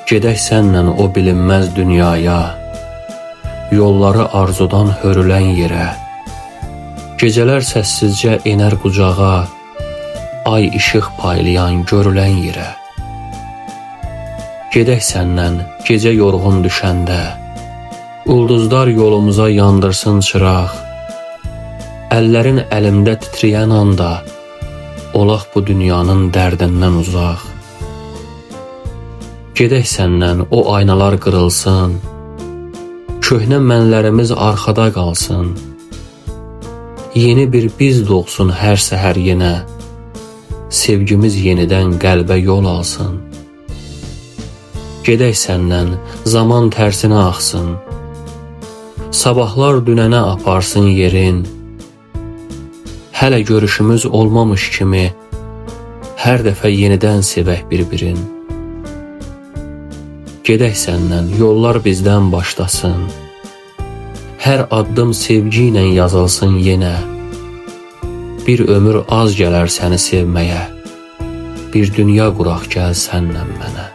Gedək səndən o bilinməz dünyaya, yolları arzudan hörülən yerə. Gecələr səssizcə enər qucağa, ay işıq paylayan görülən yerə. Gedək səndən gecə yorğun düşəndə, ulduzlar yolumuza yandırsın çıraq. Əllərin əlimdə titrəyən anda, olaq bu dünyanın dərdindən uzaq. Gedək səndən o aynalar qırılsın, köhnə mənlərimiz arxada qalsın. Yeni bir biz doğsun hər səhər yenə, sevgimiz yenidən qəlbə yol alsın. Gedək səndən zaman tərsinə axsın, sabahlar dünənə aparsın yerin. Hələ görüşümüz olmamış kimi, hər dəfə yenidən sevək bir-birin. Gedək səndən yollar bizdən başlasın, hər addım sevgi ilə yazılsın yenə. Bir ömür az gələr səni sevməyə, bir dünya quraq gəl səndən mənə.